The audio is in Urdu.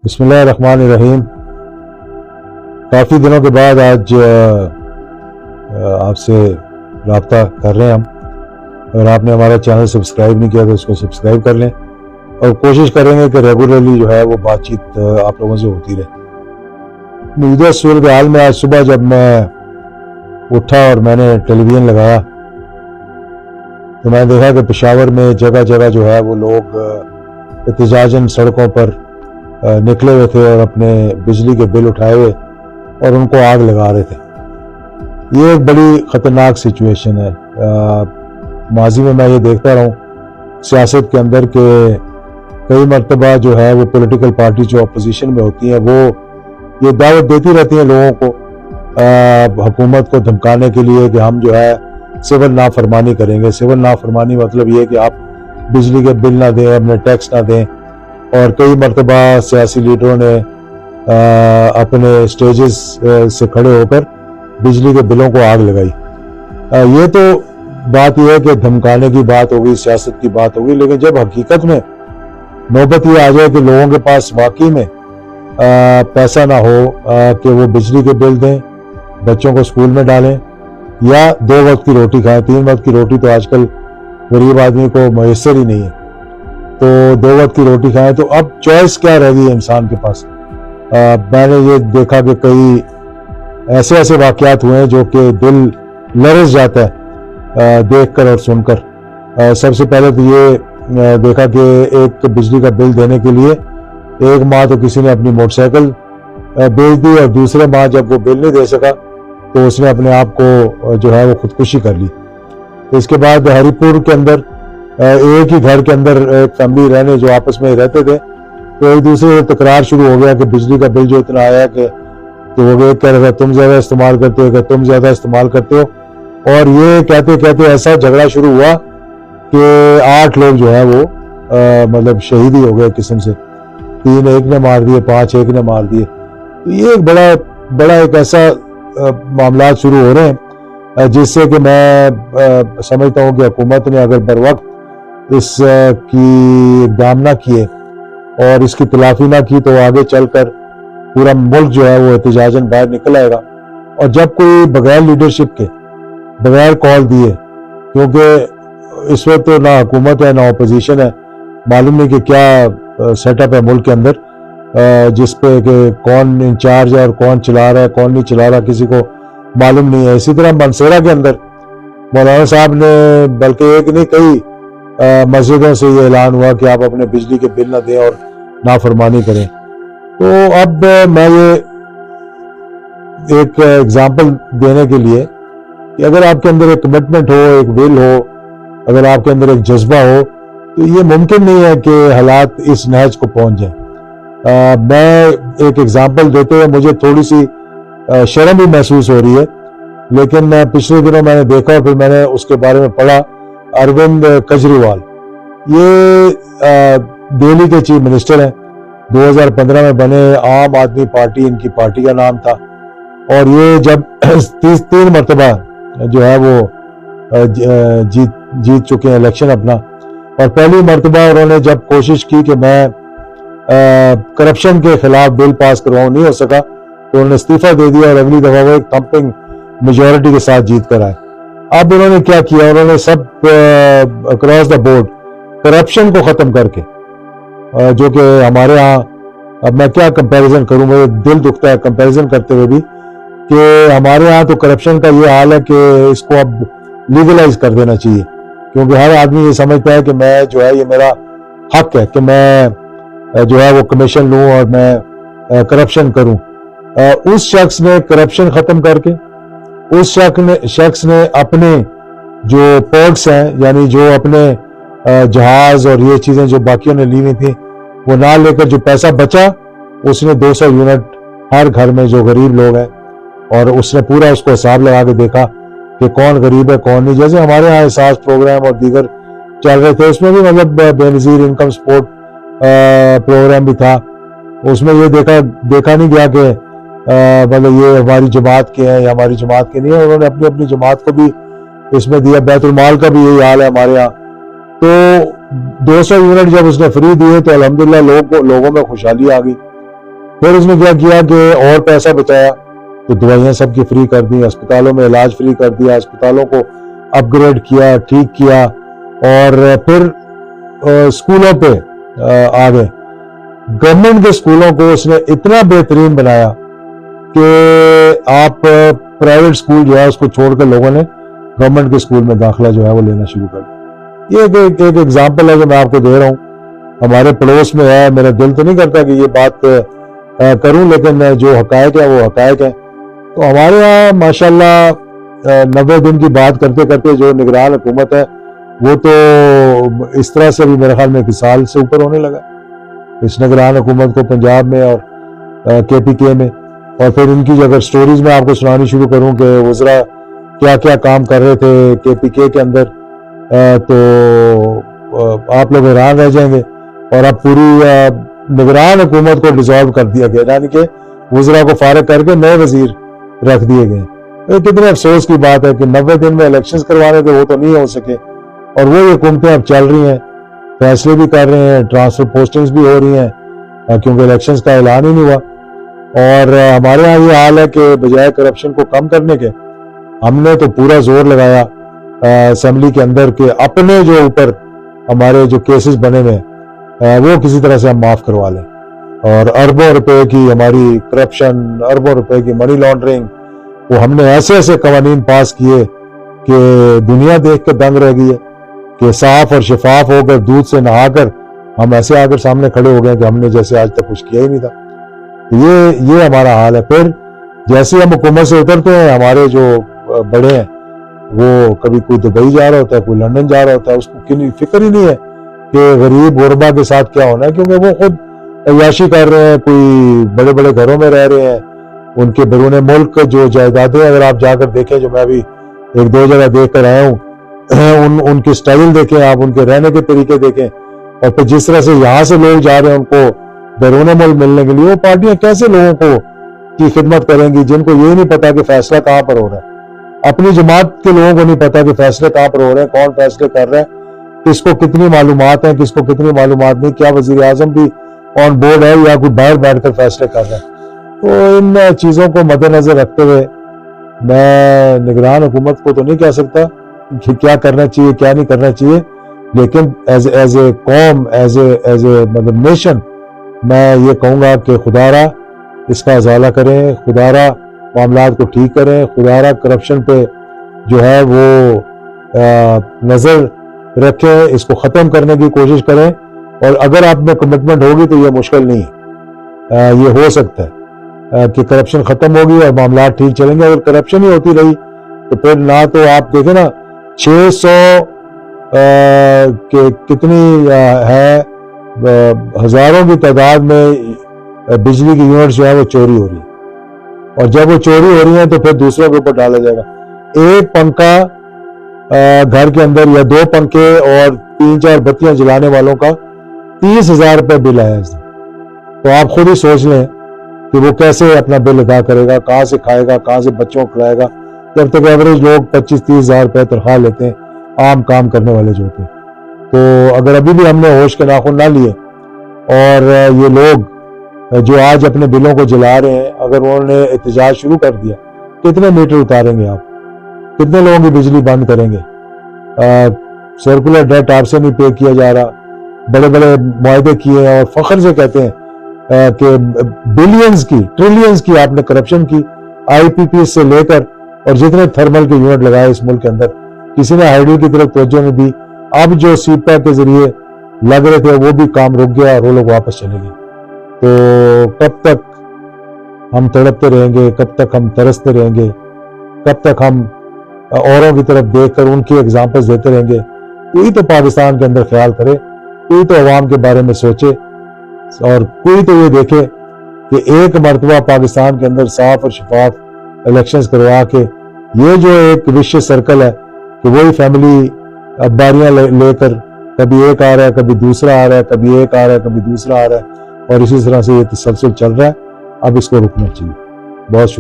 بسم اللہ الرحمن الرحیم۔ کافی دنوں کے بعد آج آپ سے رابطہ کر رہے ہیں ہم۔ اگر آپ نے ہمارا چینل سبسکرائب نہیں کیا تو اس کو سبسکرائب کر لیں اور کوشش کریں گے کہ ریگولرلی جو ہے وہ بات چیت آپ لوگوں سے ہوتی رہے۔ موجودہ صورتحال میں آج صبح جب میں اٹھا اور میں نے ٹیلی ویژن لگایا تو میں نے دیکھا کہ پشاور میں جگہ جگہ جو ہے وہ لوگ احتجاجاً سڑکوں پر نکلے ہوئے تھے اور اپنے بجلی کے بل اٹھائے ہوئے اور ان کو آگ لگا رہے تھے۔ یہ ایک بڑی خطرناک سچویشن ہے۔ ماضی میں یہ دیکھتا رہا ہوں سیاست کے اندر کہ کئی مرتبہ جو ہے وہ پولیٹیکل پارٹی جو اپوزیشن میں ہوتی ہیں وہ یہ دعوت دیتی رہتی ہیں لوگوں کو حکومت کو دھمکانے کے لیے کہ ہم جو ہے سول نافرمانی کریں گے۔ سول نافرمانی مطلب یہ کہ آپ بجلی کے بل نہ دیں، اپنے ٹیکس نہ دیں، اور کئی مرتبہ سیاسی لیڈروں نے اپنے سٹیجز سے کھڑے ہو کر بجلی کے بلوں کو آگ لگائی۔ یہ تو بات یہ ہے کہ دھمکانے کی بات ہوگی، سیاست کی بات ہوگی، لیکن جب حقیقت میں نوبت یہ آ جائے کہ لوگوں کے پاس واقعی میں پیسہ نہ ہو کہ وہ بجلی کے بل دیں، بچوں کو اسکول میں ڈالیں یا 2 وقت کی روٹی کھائیں۔ 3 وقت کی روٹی تو آج کل غریب آدمی کو میسر ہی نہیں ہے، تو 2 وقت کی روٹی کھائیں، تو اب چوائس کیا رہ گئی ہے انسان کے پاس؟ میں نے یہ دیکھا کہ کئی ایسے واقعات ہوئے ہیں جو کہ دل لرز جاتا ہے دیکھ کر اور سن کر۔ سب سے پہلے تو یہ دیکھا کہ ایک بجلی کا بل دینے کے لیے ایک ماہ تو کسی نے اپنی موٹر سائیکل بیچ دی، اور دوسرے ماہ جب وہ بل نہیں دے سکا تو اس نے اپنے آپ کو جو ہے وہ خودکشی کر لی۔ اس کے بعد ہری پور کے اندر ایک ہی گھر کے اندر ایک فیملی رہنے جو آپس میں رہتے تھے، تو ایک دوسرے سے تکرار شروع ہو گیا کہ بجلی کا بل جو اتنا آیا کہ وہ کہہ رہا تھا تم زیادہ استعمال کرتے ہو، کہ تم زیادہ استعمال کرتے ہو، اور یہ کہتے کہتے ایسا جھگڑا شروع ہوا کہ 8 لوگ جو ہے وہ مطلب شہید ہی ہو گئے قسم سے۔ 3 ایک نے مار دیے، 5 ایک نے مار دیے۔ تو یہ ایک بڑا ایک ایسا معاملات شروع ہو رہے ہیں جس سے کہ میں سمجھتا ہوں کہ حکومت نے اگر بر وقت اس کی اقدام نہ کیے اور اس کی تلافی نہ کی تو آگے چل کر پورا ملک جو ہے وہ احتجاجاً باہر نکل آئے گا۔ اور جب کوئی بغیر لیڈرشپ کے، بغیر کال دیے، کیونکہ اس وقت تو نہ حکومت ہے نہ اپوزیشن ہے، معلوم نہیں کہ کیا سیٹ اپ ہے ملک کے اندر جس پہ کہ کون انچارج ہے اور کون چلا رہا ہے کون نہیں چلا رہا کسی کو معلوم نہیں ہے۔ اسی طرح منصورہ کے اندر مولانا صاحب نے بلکہ ایک نہیں کئی مسجدوں سے یہ اعلان ہوا کہ آپ اپنے بجلی کے بل نہ دیں اور نافرمانی کریں۔ تو اب میں یہ ایک ایگزامپل دینے کے لیے کہ اگر آپ کے اندر ایک کمٹمنٹ ہو، ایک ول ہو، اگر آپ کے اندر ایک جذبہ ہو تو یہ ممکن نہیں ہے کہ حالات اس نہج کو پہنچ جائیں۔ میں ایک ایگزامپل دیتے ہوئے مجھے تھوڑی سی شرم بھی محسوس ہو رہی ہے، لیکن پچھلے دنوں میں نے دیکھا اور پھر میں نے اس کے بارے میں پڑھا۔ اروند کیجریوال یہ دہلی کے چیف منسٹر ہیں، 2015 میں بنے، عام آدمی پارٹی ان کی پارٹی کا نام تھا، اور یہ جب 3 مرتبہ جو ہے وہ جیت چکے ہیں الیکشن اپنا، اور پہلی مرتبہ انہوں نے جب کوشش کی کہ میں کرپشن کے خلاف بل پاس کرواؤں، نہیں ہو سکا تو انہوں نے استعفیٰ دے دیا اور اگلی دفعہ وہ ایک تھمپنگ میجورٹی کے ساتھ جیت کر آئے۔ اب انہوں نے کیا کیا؟ انہوں نے سب اکراس دا بورڈ کرپشن کو ختم کر کے، جو کہ ہمارے ہاں، اب میں کیا کمپیریزن کروں، مجھے دل دکھتا ہے کمپیریزن کرتے ہوئے بھی، کہ ہمارے ہاں تو کرپشن کا یہ حال ہے کہ اس کو اب لیگلائز کر دینا چاہیے، کیونکہ ہر آدمی یہ سمجھتا ہے کہ میں جو ہے یہ میرا حق ہے کہ میں جو ہے وہ کمیشن لوں اور میں کرپشن کروں۔ اس شخص نے کرپشن ختم کر کے، اس شخص نے اپنے جو پورٹس ہیں، یعنی جو اپنے جہاز اور یہ چیزیں جو باقیوں نے لی ہوئی تھیں وہ نہ لے کر جو پیسہ بچا اس نے 200 یونٹ ہر گھر میں جو غریب لوگ ہیں، اور اس نے پورا اس کو حساب لگا کے دیکھا کہ کون غریب ہے کون نہیں۔ جیسے ہمارے یہاں احساس پروگرام اور دیگر چل رہے تھے، اس میں بھی مطلب بے نظیر انکم سپورٹ پروگرام بھی تھا، اس میں یہ دیکھا نہیں گیا کہ مطلب یہ ہماری جماعت کے ہیں یا ہماری جماعت کے نہیں ہے، انہوں نے اپنی جماعت کو بھی اس میں دیا۔ بیت المال کا بھی یہی حال ہے ہمارے یہاں۔ تو 200 یونٹ جب اس نے فری دیے تو الحمدللہ لوگوں میں خوشحالی آ گئی، پھر اس نے کیا کیا کہ اور پیسہ بچایا تو دوائیاں سب کی فری کر دی، ہسپتالوں میں علاج فری کر دیا، ہسپتالوں کو اپ گریڈ کیا، ٹھیک کیا، اور پھر اسکولوں پہ آ گئے۔ گورنمنٹ کے اسکولوں کو اس نے اتنا بہترین بنایا کہ آپ پرائیویٹ اسکول جو ہے اس کو چھوڑ کر لوگوں نے گورنمنٹ کے اسکول میں داخلہ جو ہے وہ لینا شروع کر دیا۔ یہ ایک ایگزامپل ہے جو میں آپ کو دے رہا ہوں، ہمارے پڑوس میں ہے۔ میرا دل تو نہیں کرتا کہ یہ بات کروں، لیکن جو حقائق ہے وہ حقائق ہے۔ تو ہمارے یہاں ماشاءاللہ 90 دن کی بات کرتے کرتے جو نگران حکومت ہے وہ تو اس طرح سے بھی میرے خیال میں 1 سال سے اوپر ہونے لگا اس نگران حکومت کو، پنجاب میں اور KPK میں۔ اور پھر ان کی اگر سٹوریز میں آپ کو سنانی شروع کروں کہ وزراء کیا کیا کام کر رہے تھے KPK کے اندر، تو آپ لوگ حیران رہ جائیں گے۔ اور اب پوری نگران حکومت کو ڈیزالو کر دیا گیا، یعنی کہ وزراء کو فارغ کر کے نئے وزیر رکھ دیے گئے۔ یہ کتنے افسوس کی بات ہے کہ 90 دن میں الیکشنز کروانے تھے وہ تو نہیں ہو سکے، اور وہ حکومتیں اب چل رہی ہیں، فیصلے بھی کر رہے ہیں، ٹرانسفر پوسٹنگز بھی ہو رہی ہیں کیونکہ الیکشنز کا اعلان ہی نہیں ہوا۔ اور ہمارے ہاں یہ حال ہے کہ بجائے کرپشن کو کم کرنے کے ہم نے تو پورا زور لگایا اسمبلی کے اندر کہ اپنے جو اوپر ہمارے جو کیسز بنے ہوئے وہ کسی طرح سے ہم معاف کروا لیں، اور اربوں روپے کی ہماری کرپشن، اربوں روپے کی منی لانڈرنگ، وہ ہم نے ایسے ایسے قوانین پاس کیے کہ دنیا دیکھ کے دنگ رہ گئی ہے کہ صاف اور شفاف ہو کر دودھ سے نہا کر ہم ایسے آ کر سامنے کھڑے ہو گئے کہ ہم نے جیسے آج تک کچھ کیا ہی نہیں تھا۔ یہ ہمارا حال ہے۔ پھر جیسے ہم حکومت سے اترتے ہیں، ہمارے جو بڑے ہیں وہ کبھی کوئی دبئی جا رہا ہوتا ہے، کوئی لندن جا رہا ہوتا ہے، اس کو فکر ہی نہیں ہے کہ غریب غربا کے ساتھ کیا ہونا ہے، کیونکہ وہ خود عیاشی کر رہے ہیں، کوئی بڑے بڑے گھروں میں رہ رہے ہیں۔ ان کے بیرون ملک جو جائیدادیں اگر آپ جا کر دیکھیں، جو میں ابھی 1-2 جگہ دیکھ کر آیا ہوں، ان کے سٹائل دیکھیں آپ، ان کے رہنے کے طریقے دیکھیں، اور پھر جس طرح سے یہاں سے لوگ جا رہے ہیں ان کو بیرون ملک ملنے کے لیے، وہ پارٹیاں کیسے لوگوں کو کی خدمت کریں گی جن کو یہ نہیں پتا کہ فیصلہ کہاں پر ہو رہا ہے۔ اپنی جماعت کے لوگوں کو نہیں پتا کہ فیصلے کہاں پر ہو رہے ہیں، کون فیصلے کر رہے ہیں، کس کو کتنی معلومات ہیں، کس کو کتنی معلومات نہیں، کیا وزیر اعظم بھی آن بورڈ ہے یا کوئی باہر بیٹھ کر فیصلے کر رہے ہیں۔ تو ان چیزوں کو مد نظر رکھتے ہوئے میں نگران حکومت کو تو نہیں کہہ سکتا کہ کیا کرنا چاہیے کیا نہیں کرنا چاہیے، لیکن ایز اے قوم، ایز اے مطلب نیشن، میں یہ کہوں گا کہ خدا را اس کا ازالہ کریں، خدا را معاملات کو ٹھیک کریں، خدا را کرپشن پہ جو ہے وہ نظر رکھیں، اس کو ختم کرنے کی کوشش کریں۔ اور اگر آپ میں کمٹمنٹ ہوگی تو یہ مشکل نہیں ہے، یہ ہو سکتا ہے کہ کرپشن ختم ہوگی اور معاملات ٹھیک چلیں گے۔ اگر کرپشن ہی ہوتی رہی تو پھر نہ تو آپ دیکھیں نا 600 کتنی ہے، ہزاروں کی تعداد میں بجلی کی یونٹ جو ہے وہ چوری ہو رہی ہے، اور جب وہ چوری ہو رہی ہیں تو پھر دوسروں کے اوپر ڈالا جائے گا۔ ایک پنکھا گھر کے اندر یا 2 پنکھے اور 3-4 بتیاں جلانے والوں کا 30,000 روپے بل آیا اس دن۔ تو آپ خود ہی سوچ لیں کہ وہ کیسے اپنا بل ادا کرے گا، کہاں سے کھائے گا، کہاں سے بچوں کو کھلائے گا، جب تک ایوریج لوگ 25-30,000 روپے تنخواہ لیتے ہیں، عام کام کرنے والے جو ہوتے ہیں۔ تو اگر ابھی بھی ہم نے ہوش کے ناخن نہ لیے اور یہ لوگ جو آج اپنے بلوں کو جلا رہے ہیں، اگر انہوں نے احتجاج شروع کر دیا، کتنے میٹر اتاریں گے آپ، کتنے لوگوں کی بجلی بند کریں گے؟ سرکولر ڈیٹ آپ سے نہیں پے کیا جا رہا، بڑے بڑے معاہدے کیے ہیں اور فخر سے کہتے ہیں کہ بلینز کی، ٹریلینز کی آپ نے کرپشن کی، IPP سے لے کر اور جتنے تھرمل کے یونٹ لگائے اس ملک کے اندر، کسی نے ہائیڈل کی طرف توجہ نہیں دی۔ اب جو CPAC کے ذریعے لگ رہے تھے وہ بھی کام رک گیا اور وہ لوگ واپس چلے گئے۔ تو کب تک ہم تڑپتے رہیں گے، کب تک ہم ترستے رہیں گے، کب تک ہم اوروں کی طرف دیکھ کر ان کی ایگزامپلز دیتے رہیں گے؟ کوئی تو پاکستان کے اندر خیال کرے، کوئی تو عوام کے بارے میں سوچے، اور کوئی تو یہ دیکھے کہ ایک مرتبہ پاکستان کے اندر صاف اور شفاف الیکشنز کروا کے یہ جو ایک وشیس سرکل ہے کہ وہی فیملی باریاں لے کر کبھی ایک آ رہا ہے، کبھی دوسرا آ رہا ہے، کبھی ایک آ رہا ہے، کبھی دوسرا آ رہا ہے، اور اسی طرح سے یہ تسلسل چل رہا ہے۔ اب اس کو رکنا چاہیے۔ بہت شکریہ۔